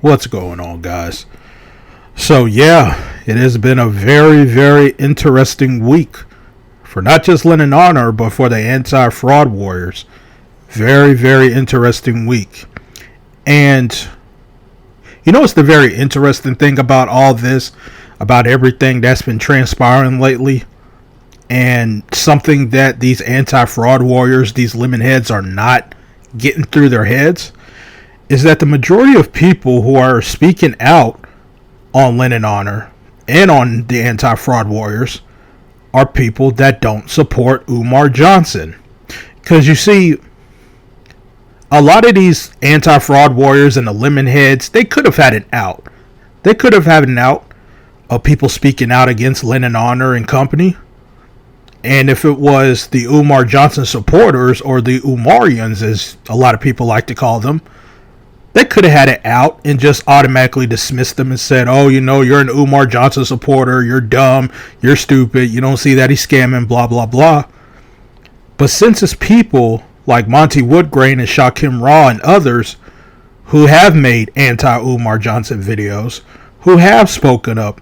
What's going on, guys? So, yeah, it has been a very, very interesting week for not just Lenon Honor, but for the anti-fraud warriors. Very, very interesting week. And you know what's the very interesting thing about all this, about everything that's been transpiring lately? And something that these anti-fraud warriors, these lemon heads, are not getting through their heads is that the majority of people who are speaking out on Lenon Honor and on the anti-fraud warriors are people that don't support Umar Johnson. Because you see, a lot of these anti-fraud warriors and the lemon heads, they could have had an out. They could have had an out of people speaking out against Lenon Honor and company. And if it was the Umar Johnson supporters, or the Umarians as a lot of people like to call them, they could have had it out and just automatically dismissed them and said, oh, you know, you're an Umar Johnson supporter, you're dumb, you're stupid, you don't see that he's scamming, blah, blah, blah. But since it's people like Monty Woodgrain and Shakim Raw and others who have made anti-Umar Johnson videos, who have spoken up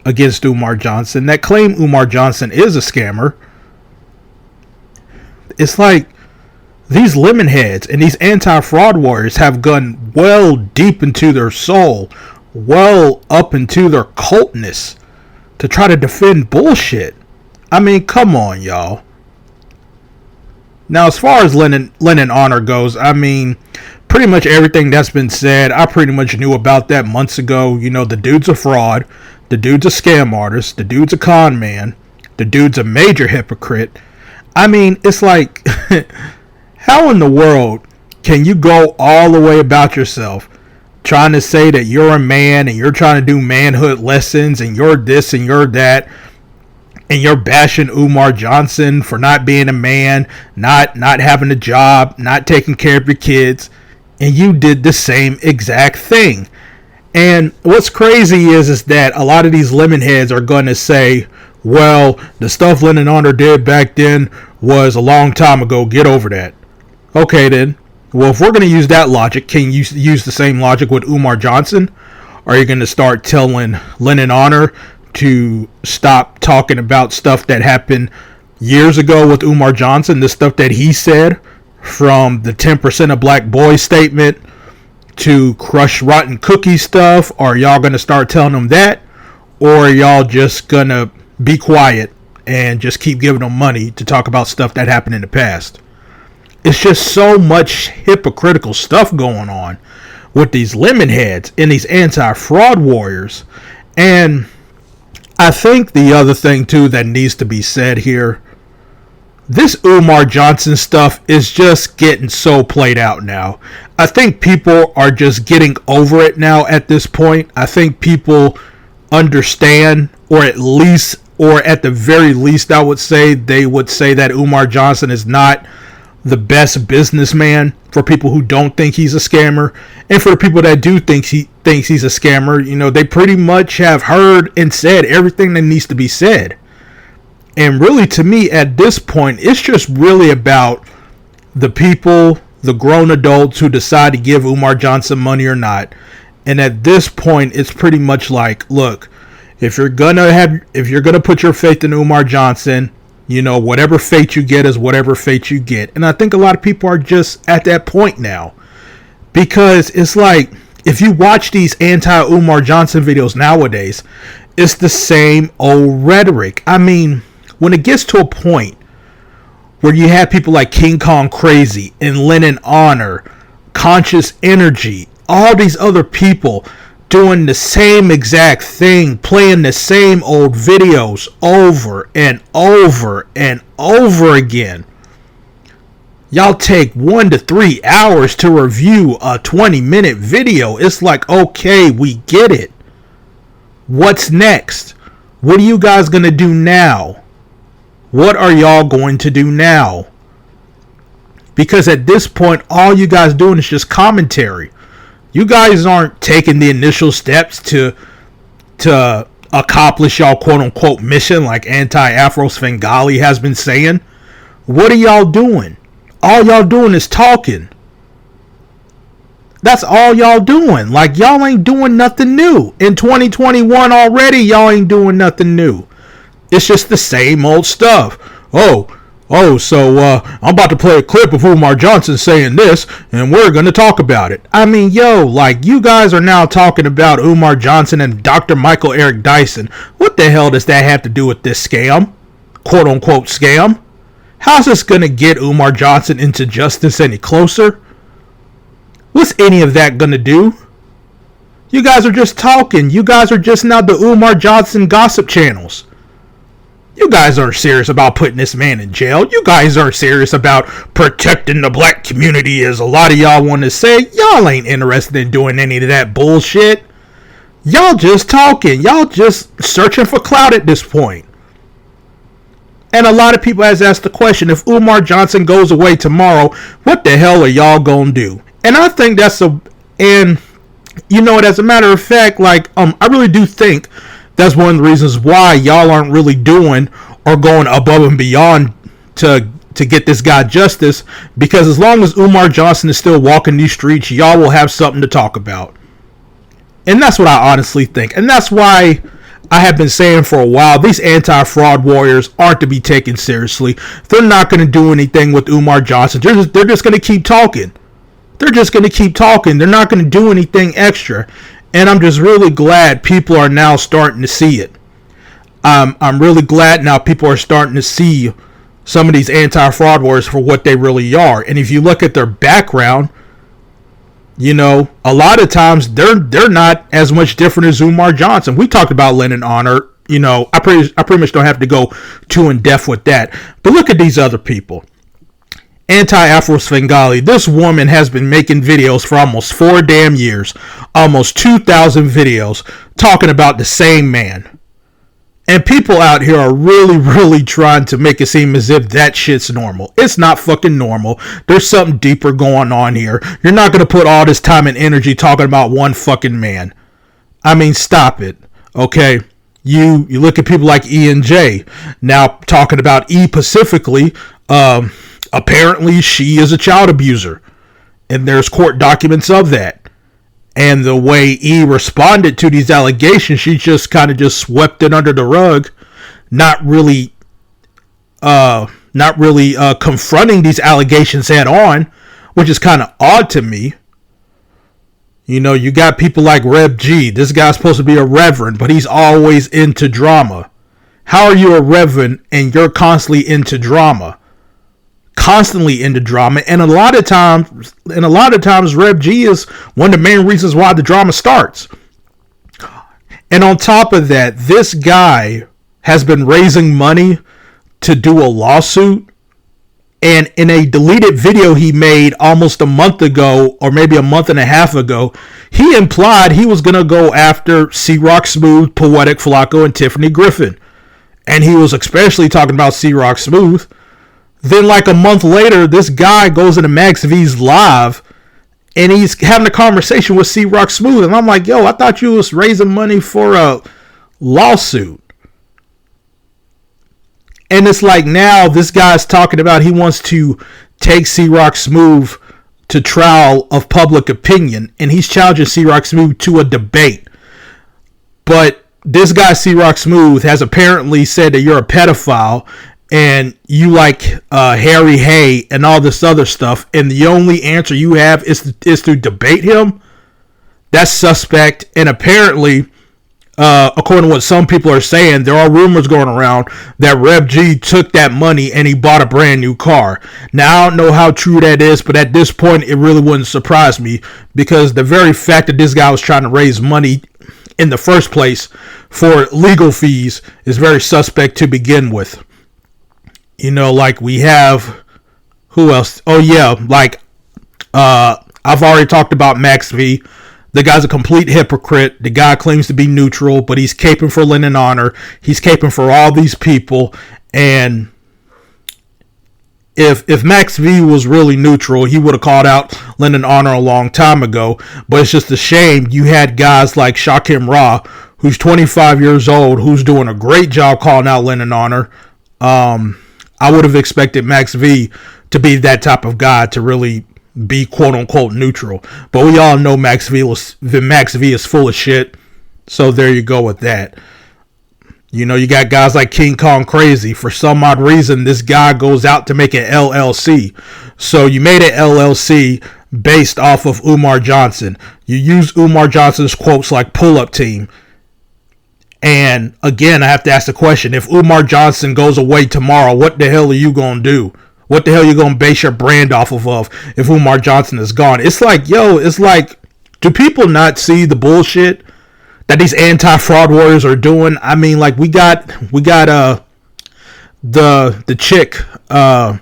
against Umar Johnson, that claim Umar Johnson is a scammer, it's like these lemon heads and these anti-fraud warriors have gone well deep into their soul, well up into their cultness to try to defend bullshit. I mean, come on, y'all. Now, as far as Lenon Honor goes, I mean, pretty much everything that's been said, I pretty much knew about that months ago. You know, the dude's a fraud. The dude's a scam artist. The dude's a con man. The dude's a major hypocrite. I mean, it's like... How in the world can you go all the way about yourself trying to say that you're a man and you're trying to do manhood lessons and you're this and you're that, and you're bashing Umar Johnson for not being a man, not having a job, not taking care of your kids, and you did the same exact thing? And what's crazy is that a lot of these lemon heads are going to say, well, the stuff Lenon Honor did back then was a long time ago, get over that. Okay then, well, if we're going to use that logic, can you use the same logic with Umar Johnson? Are you going to start telling Lenon Honor to stop talking about stuff that happened years ago with Umar Johnson, the stuff that he said, from the 10% of black boys statement to crush rotten cookie stuff? Are y'all going to start telling them that? Or are y'all just going to be quiet and just keep giving them money to talk about stuff that happened in the past? It's just so much hypocritical stuff going on with these lemon heads and these anti-fraud warriors. And I think the other thing too that needs to be said here, this Umar Johnson stuff is just getting so played out now. I think people are just getting over it now at this point. I think people understand, or at the very least, I would say, they would say that Umar Johnson is not the best businessman, for people who don't think he's a scammer. And for the people that do think he's a scammer, you know, they pretty much have heard and said everything that needs to be said. And really, to me, at this point, it's just really about the people, the grown adults who decide to give Umar Johnson money or not. And at this point, it's pretty much like, look, if you're gonna put your faith in Umar Johnson, you know, whatever fate you get is whatever fate you get. And I think a lot of people are just at that point now. Because it's like, if you watch these anti-Umar Johnson videos nowadays, it's the same old rhetoric. I mean, when it gets to a point where you have people like King Kong Crazy and Lenon Honor, Conscious Energy, all these other people doing the same exact thing, playing the same old videos over and over and over again. Y'all take 1 to 3 hours to review a 20-minute video. It's like, okay, we get it. What's next? What are you guys going to do now? What are y'all going to do now? Because at this point, all you guys doing is just commentary. You guys aren't taking the initial steps to accomplish y'all quote-unquote mission like anti-Afro Svengali has been saying. What are y'all doing? All y'all doing is talking. That's all y'all doing. Like, y'all ain't doing nothing new. In 2021 already, y'all ain't doing nothing new. It's just the same old stuff. So I'm about to play a clip of Umar Johnson saying this, and we're going to talk about it. I mean, like, you guys are now talking about Umar Johnson and Dr. Michael Eric Dyson. What the hell does that have to do with this scam? Quote unquote scam? How's this going to get Umar Johnson into justice any closer? What's any of that going to do? You guys are just talking. You guys are just now the Umar Johnson gossip channels. You guys aren't serious about putting this man in jail. You guys aren't serious about protecting the black community, as a lot of y'all want to say. Y'all ain't interested in doing any of that bullshit. Y'all just talking. Y'all just searching for clout at this point. And a lot of people has asked the question, if Umar Johnson goes away tomorrow, what the hell are y'all gonna do? And I think as a matter of fact, like, I really do think that's one of the reasons why y'all aren't really doing or going above and beyond to get this guy justice, because as long as Umar Johnson is still walking these streets, y'all will have something to talk about. And that's what I honestly think. And that's why I have been saying for a while, these anti-fraud warriors aren't to be taken seriously. They're not going to do anything with Umar Johnson. They're just going to keep talking. They're just going to keep talking. They're not going to do anything extra. And I'm just really glad people are now starting to see it. I'm really glad now people are starting to see some of these anti-fraud warriors for what they really are. And if you look at their background, a lot of times they're not as much different as Umar Johnson. We talked about Lenon Honor. I pretty much don't have to go too in depth with that. But look at these other people. Anti-Afro Svengali. This woman has been making videos for almost 4 damn years. Almost 2,000 videos talking about the same man. And people out here are really, really trying to make it seem as if that shit's normal. It's not fucking normal. There's something deeper going on here. You're not going to put all this time and energy talking about one fucking man. I mean, stop it. Okay? You look at people like E and J. Now, talking about E specifically, apparently she is a child abuser. And there's court documents of that. And the way E responded to these allegations, she just kind of just swept it under the rug, not really confronting these allegations head on, which is kind of odd to me. You got people like Reb G. This guy's supposed to be a reverend, but he's always into drama. How are you a reverend and you're constantly into drama? And a lot of times Reb G is one of the main reasons why the drama starts. And on top of that, this guy has been raising money to do a lawsuit, and in a deleted video he made almost a month ago, or maybe a month and a half ago, he implied he was going to go after C-Rock Smooth, Poetic Flacco, and Tiffany Griffin. And he was especially talking about C-Rock Smooth. Then like a month later, this guy goes into Max V's live and he's having a conversation with C-Rock Smooth. And I'm like, I thought you was raising money for a lawsuit. And it's like now this guy's talking about he wants to take C-Rock Smooth to trial of public opinion. And he's challenging C-Rock Smooth to a debate. But this guy, C-Rock Smooth, has apparently said that you're a pedophile and you like Harry Hay and all this other stuff, and the only answer you have is to debate him. That's suspect. And apparently, according to what some people are saying, there are rumors going around that Reb G took that money and he bought a brand new car. Now, I don't know how true that is, but at this point, it really wouldn't surprise me, because the very fact that this guy was trying to raise money in the first place for legal fees is very suspect to begin with. Like we have, who else? Oh yeah, like I've already talked about Max V. The guy's a complete hypocrite. The guy claims to be neutral, but he's caping for Lenon Honor. He's caping for all these people. And if Max V was really neutral, he would have called out Lenon Honor a long time ago. But it's just a shame you had guys like Shakim Ra, who's 25 years old, who's doing a great job calling out Lenon Honor. I would have expected Max V to be that type of guy to really be quote unquote neutral. But we all know Max V is full of shit. So there you go with that. You know, you got guys like King Kong Crazy. For some odd reason, this guy goes out to make an LLC. So you made an LLC based off of Umar Johnson. You use Umar Johnson's quotes like pull-up team. And again, I have to ask the question, if Umar Johnson goes away tomorrow, what the hell are you going to do? What the hell are you going to base your brand off of if Umar Johnson is gone? It's like, do people not see the bullshit that these anti-fraud warriors are doing? I mean, like, we got the chick, the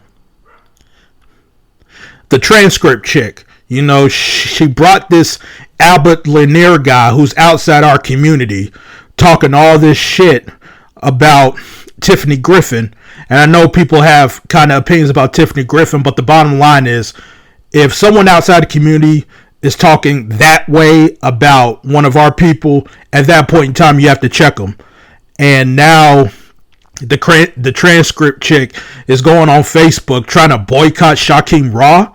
transcript chick. You know, she brought this Albert Lanier guy who's outside our community talking all this shit about Tiffany Griffin. And I know people have kind of opinions about Tiffany Griffin, but the bottom line is, if someone outside the community is talking that way about one of our people, at that point in time, you have to check them. And now the transcript chick is going on Facebook trying to boycott Shaquem Raw.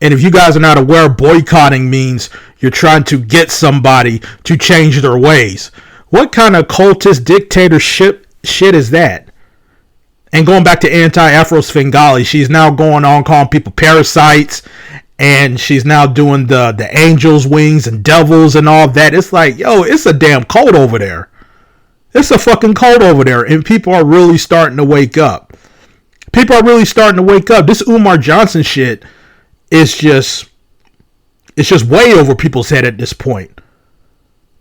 And if you guys are not aware, boycotting means you're trying to get somebody to change their ways. What kind of cultist dictatorship shit is that? And going back to anti-Afro Svengali, she's now going on calling people parasites, and she's now doing the angels' wings and devils and all that. It's like, yo, it's a damn cult over there. It's a fucking cult over there, and people are really starting to wake up. People are really starting to wake up. This Umar Johnson shit is just way over people's head at this point.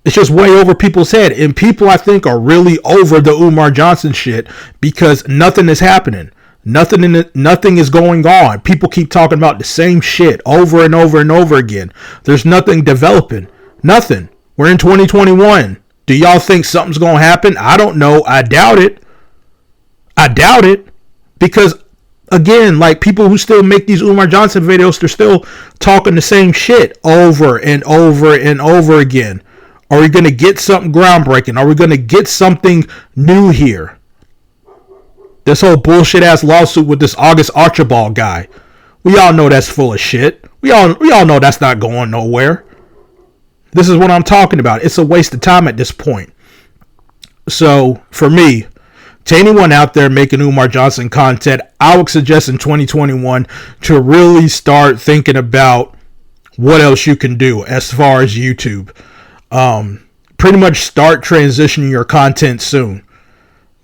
It's just way over people's head. And people, I think, are really over the Umar Johnson shit because nothing is happening. Nothing is going on. People keep talking about the same shit over and over and over again. There's nothing developing. Nothing. We're in 2021. Do y'all think something's going to happen? I don't know. I doubt it. Because, again, like, people who still make these Umar Johnson videos, they're still talking the same shit over and over and over again. Are we going to get something groundbreaking? Are we going to get something new here? This whole bullshit ass lawsuit with this August Archibald guy. We all know that's full of shit. We all know that's not going nowhere. This is what I'm talking about. It's a waste of time at this point. So, for me, to anyone out there making Umar Johnson content, I would suggest in 2021 to really start thinking about what else you can do as far as YouTube. Pretty much start transitioning your content soon.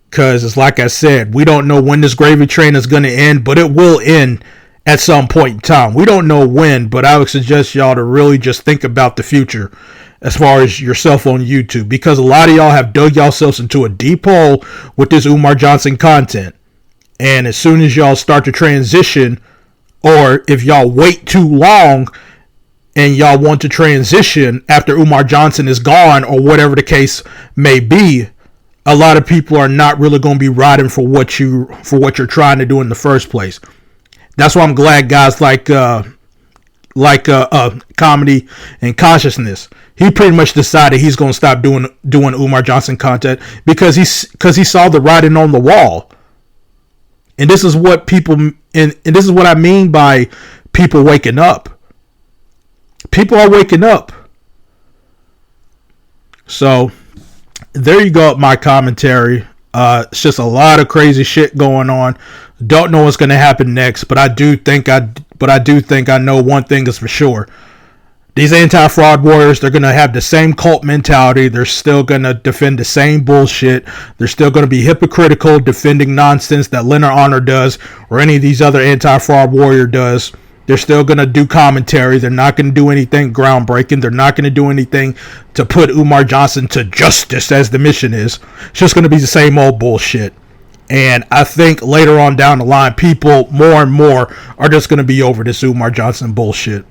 Because it's like I said, we don't know when this gravy train is going to end, but it will end at some point in time. We don't know when, but I would suggest y'all to really just think about the future as far as yourself on YouTube. Because a lot of y'all have dug yourselves into a deep hole with this Umar Johnson content. And as soon as y'all start to transition, or if y'all wait too long and y'all want to transition after Umar Johnson is gone, or whatever the case may be, a lot of people are not really going to be riding for what you're trying to do in the first place. That's why I'm glad guys like Comedy and Consciousness, he pretty much decided he's going to stop doing Umar Johnson content because he saw the writing on the wall. And this is what people, and this is what I mean by people waking up. People are waking up. So there you go, my commentary. It's just a lot of crazy shit going on. Don't know what's going to happen next, but I do think I know one thing is for sure. These anti-fraud warriors, they're going to have the same cult mentality. They're still going to defend the same bullshit. They're still going to be hypocritical, defending nonsense that Lenon Honor does or any of these other anti-fraud warrior does. They're still going to do commentary. They're not going to do anything groundbreaking. They're not going to do anything to put Umar Johnson to justice, as the mission is. It's just going to be the same old bullshit. And I think later on down the line, people more and more are just going to be over this Umar Johnson bullshit.